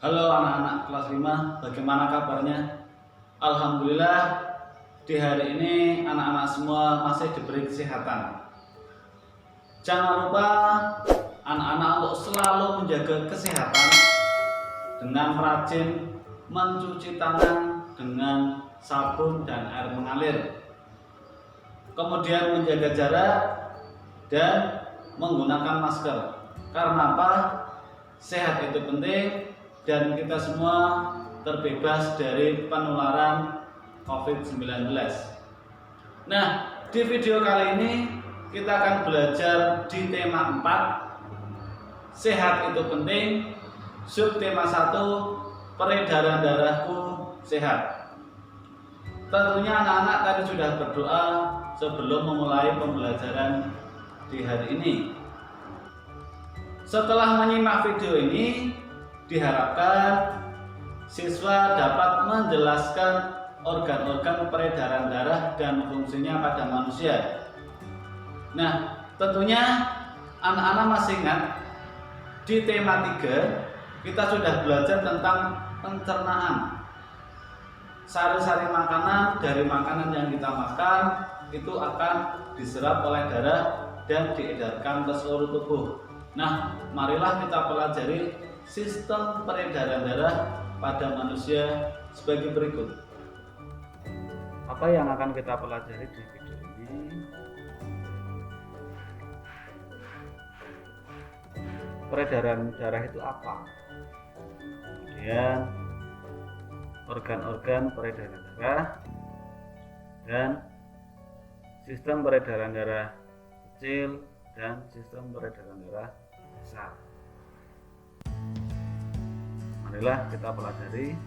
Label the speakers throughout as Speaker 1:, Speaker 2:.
Speaker 1: Halo anak-anak kelas 5, bagaimana kabarnya? Alhamdulillah, di hari ini anak-anak semua masih diberi kesehatan. Jangan lupa anak-anak untuk selalu menjaga kesehatan dengan rajin mencuci tangan dengan sabun dan air mengalir. Kemudian menjaga jarak dan menggunakan masker. Karena apa? Sehat itu penting dan kita semua terbebas dari penularan COVID-19. Nah, di video kali ini kita akan belajar di tema 4, sehat itu penting, subtema 1, peredaran darahku sehat. Tentunya anak-anak tadi sudah berdoa sebelum memulai pembelajaran di hari ini. Setelah menyimak video ini, diharapkan siswa dapat menjelaskan organ-organ peredaran darah dan fungsinya pada manusia. Nah, tentunya anak-anak masih ingat di tema 3 kita sudah belajar tentang pencernaan. Sari-sari makanan dari makanan yang kita makan itu akan diserap oleh darah dan diedarkan ke seluruh tubuh. Nah, marilah kita pelajari sistem peredaran darah pada manusia sebagai berikut. Apa yang akan kita pelajari di video ini? Peredaran darah itu apa? Kemudian organ-organ peredaran darah dan sistem peredaran darah kecil dan sistem peredaran darah besar. Marilah kita pelajari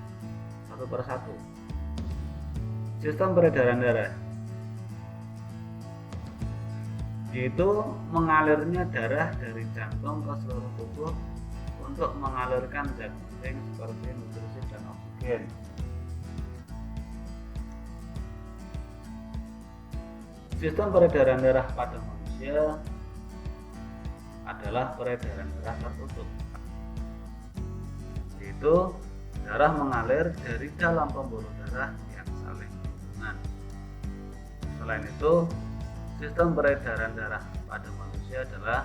Speaker 1: satu persatu. Sistem peredaran darah yaitu mengalirnya darah dari jantung ke seluruh tubuh untuk mengalirkan zat penting seperti nutrisi dan oksigen. Sistem peredaran darah pada manusia adalah peredaran darah tertutup, yaitu darah mengalir dari dalam pembuluh darah yang saling berhubungan. Selain itu, sistem peredaran darah pada manusia adalah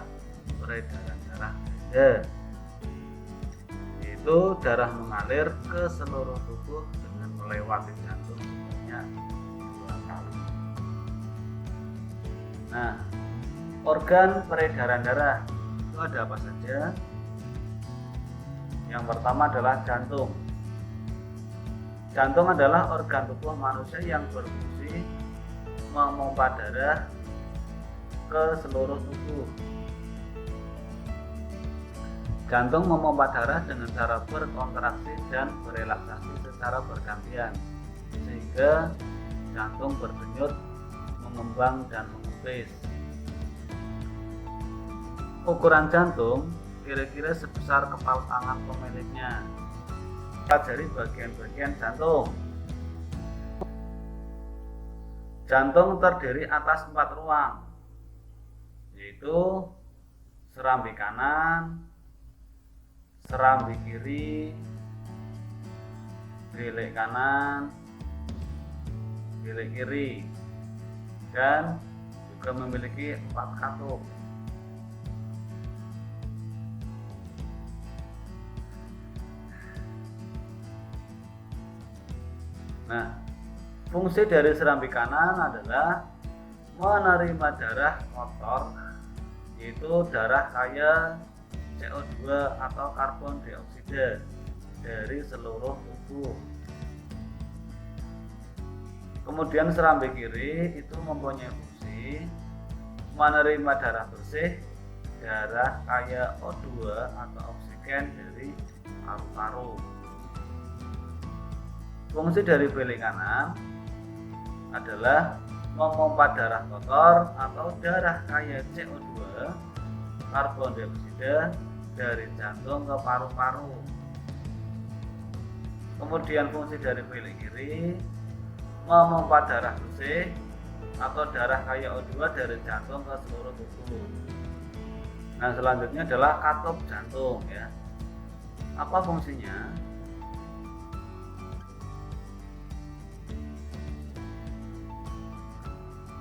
Speaker 1: peredaran darah ganda, yaitu darah mengalir ke seluruh tubuh dengan melewati jantung sebanyak 2 kali. Nah, organ peredaran darah itu ada apa saja? Yang pertama adalah jantung. Jantung adalah organ tubuh manusia yang berfungsi memompa darah ke seluruh tubuh. Jantung memompa darah dengan cara berkontraksi dan berelaksasi secara bergantian, sehingga jantung berdenyut, mengembang dan mengempis. Ukuran jantung kira-kira sebesar kepala tangan pemiliknya. Pelajari bagian-bagian jantung. Jantung terdiri atas 4 ruang, yaitu serambi kanan, serambi kiri, bilik kanan, bilik kiri, dan juga memiliki 4 katup. Nah, fungsi dari serambi kanan adalah menerima darah kotor, yaitu darah kaya CO2 atau karbon dioksida dari seluruh tubuh. Kemudian serambi kiri itu mempunyai fungsi menerima darah bersih, darah kaya O2 atau oksigen dari paru-paru. Fungsi dari bilik kanan adalah memompa darah kotor atau darah kaya CO2, karbon dioksida dari jantung ke paru-paru. Kemudian fungsi dari bilik kiri memompa darah bersih atau darah kaya O2 dari jantung ke seluruh tubuh. Nah, selanjutnya adalah katup jantung ya. Apa fungsinya?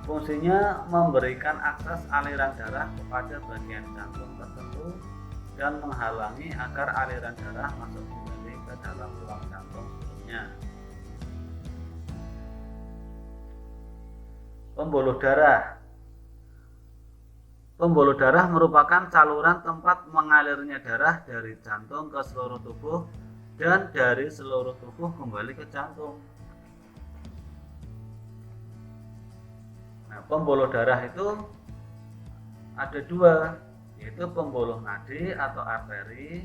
Speaker 1: Fungsinya memberikan akses aliran darah kepada bagian jantung tertentu dan menghalangi agar aliran darah masuk kembali ke dalam ruang jantung sebelumnya. Pembuluh darah. Pembuluh darah merupakan saluran tempat mengalirnya darah dari jantung ke seluruh tubuh dan dari seluruh tubuh kembali ke jantung. Nah, pembuluh darah itu ada dua, yaitu pembuluh nadi atau arteri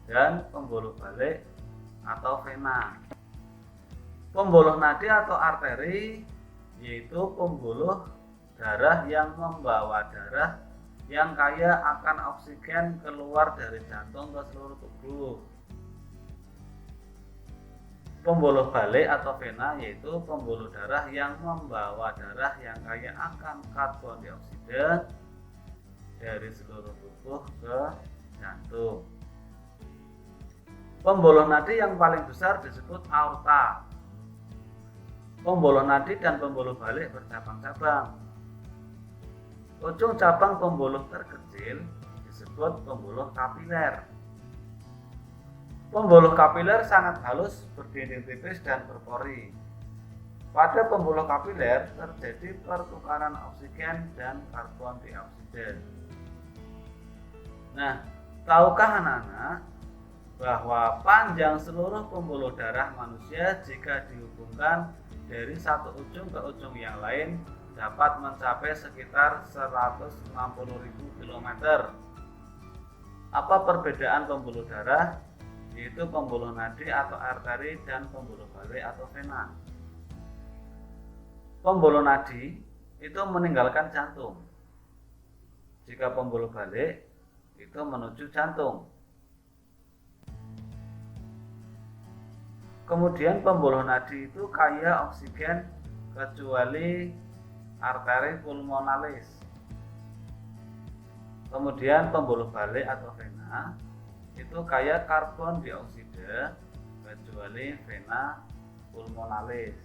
Speaker 1: dan pembuluh balik atau vena. Pembuluh nadi atau arteri yaitu pembuluh darah yang membawa darah yang kaya akan oksigen keluar dari jantung ke seluruh tubuh. Pembuluh balik atau vena yaitu pembuluh darah yang membawa darah yang kaya akan karbon dioksida dari seluruh tubuh ke jantung. Pembuluh nadi yang paling besar disebut aorta. Pembuluh nadi dan pembuluh balik bercabang-cabang. Ujung cabang pembuluh terkecil disebut pembuluh kapiler. Pembuluh kapiler sangat halus, berdinding tipis dan berpori. Pada pembuluh kapiler terjadi pertukaran oksigen dan karbon dioksida. Nah, tahukah anak-anak bahwa panjang seluruh pembuluh darah manusia jika dihubungkan dari satu ujung ke ujung yang lain dapat mencapai sekitar 160.000 km. Apa perbedaan pembuluh darah? Yaitu pembuluh nadi atau arteri dan pembuluh balik atau vena. Pembuluh nadi itu meninggalkan jantung. Jika pembuluh balik itu menuju jantung. Kemudian pembuluh nadi itu kaya oksigen kecuali arteri pulmonalis. Kemudian pembuluh balik atau vena itu kaya karbon dioksida kecuali vena pulmonalis.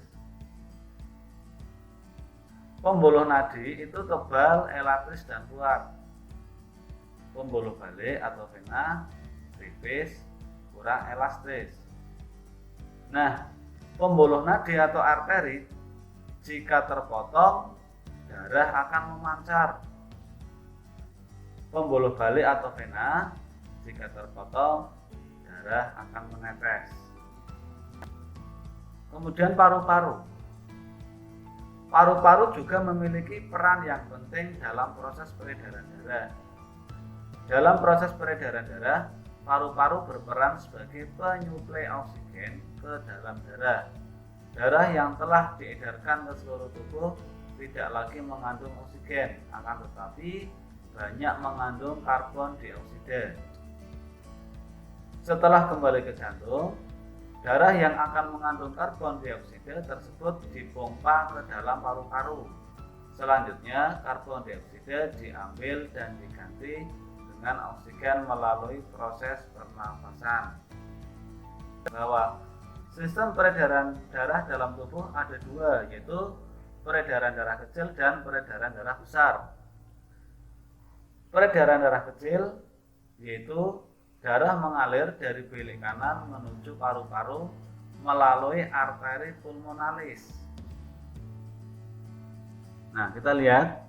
Speaker 1: Pembuluh nadi itu tebal, elastis dan kuat. Pembuluh balik atau vena tipis, kurang elastis. Nah, pembuluh nadi atau arteri jika terpotong, darah akan memancar. Pembuluh balik atau vena jika terpotong, darah akan menetes. Kemudian paru-paru. Paru-paru juga memiliki peran yang penting dalam proses peredaran darah. Dalam proses peredaran darah, paru-paru berperan sebagai penyuplai oksigen ke dalam darah. Darah yang telah diedarkan ke seluruh tubuh tidak lagi mengandung oksigen, akan tetapi banyak mengandung karbon dioksida. Setelah kembali ke jantung, darah yang akan mengandung karbon dioksida tersebut dipompa ke dalam paru-paru. Selanjutnya, karbon dioksida diambil dan diganti dengan oksigen melalui proses pernafasan. Bahwa sistem peredaran darah dalam tubuh ada dua, yaitu peredaran darah kecil dan peredaran darah besar. Peredaran darah kecil yaitu darah mengalir dari bilik kanan menuju paru-paru melalui arteri pulmonalis. Nah, kita lihat.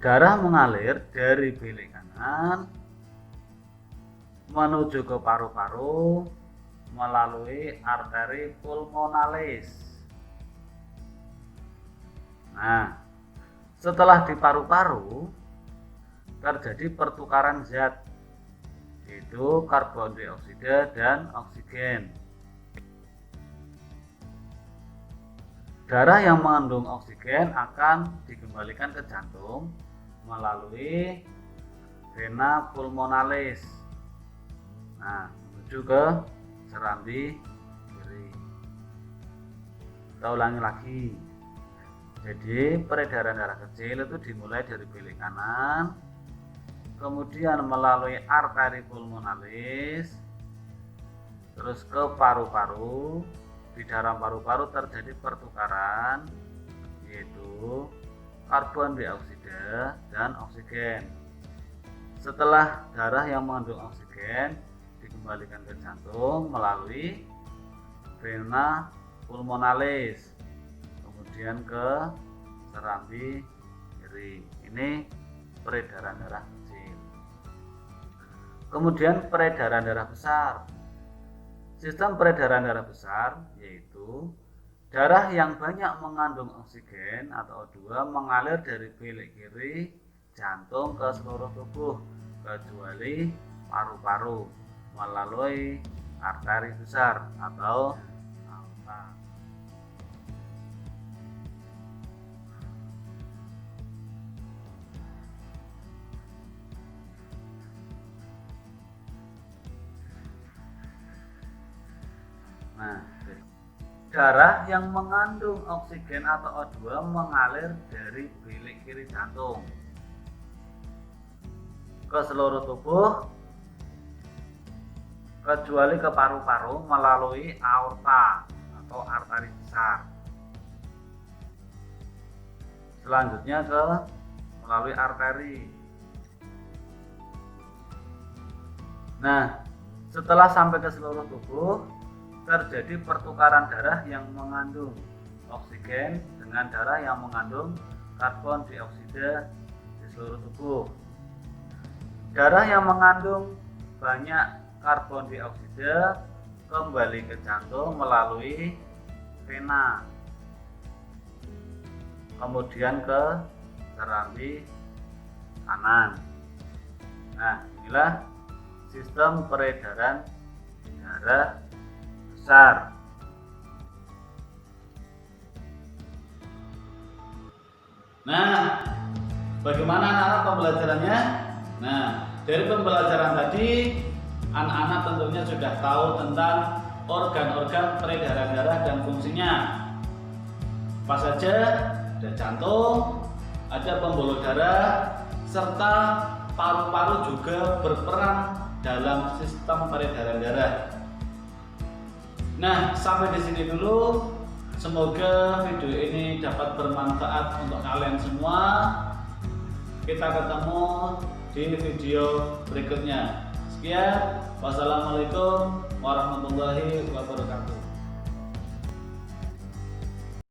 Speaker 1: Darah mengalir dari bilik kanan menuju ke paru-paru melalui arteri pulmonalis. Nah, setelah di paru-paru terjadi pertukaran zat, yaitu karbon dioksida dan oksigen. Darah yang mengandung oksigen akan dikembalikan ke jantung melalui vena pulmonalis. Nah, menuju ke serambi kiri. Kita ulangi lagi. Jadi peredaran darah kecil itu dimulai dari bilik kanan, kemudian melalui arteri pulmonalis, terus ke paru-paru. Di dalam paru-paru terjadi pertukaran, yaitu karbon dioksida dan oksigen. Setelah darah yang mengandung oksigen dikembalikan ke jantung melalui vena pulmonalis, kemudian ke serambi kiri. Ini peredaran darah kecil. Kemudian peredaran darah besar. Sistem peredaran darah besar yaitu darah yang banyak mengandung oksigen atau O2 mengalir dari bilik kiri jantung ke seluruh tubuh kecuali paru-paru melalui arteri besar atau aorta. Nah, darah yang mengandung oksigen atau O2 mengalir dari bilik kiri jantung ke seluruh tubuh kecuali ke paru-paru melalui aorta atau arteri besar. Selanjutnya ke melalui arteri. Nah, setelah sampai ke seluruh tubuh terjadi pertukaran darah yang mengandung oksigen dengan darah yang mengandung karbon dioksida di seluruh tubuh. Darah yang mengandung banyak karbon dioksida kembali ke jantung melalui vena, kemudian ke serambi kanan. Nah, inilah sistem peredaran darah besar. Nah, bagaimana anak-anak pembelajarannya? Nah, dari pembelajaran tadi anak-anak tentunya sudah tahu tentang organ-organ peredaran darah dan fungsinya. Apa saja? Ada jantung, ada pembuluh darah, serta paru-paru juga berperan dalam sistem peredaran darah. Nah, sampai di sini dulu. Semoga video ini dapat bermanfaat untuk kalian semua. Kita ketemu di video berikutnya. Sekian, wassalamualaikum warahmatullahi wabarakatuh.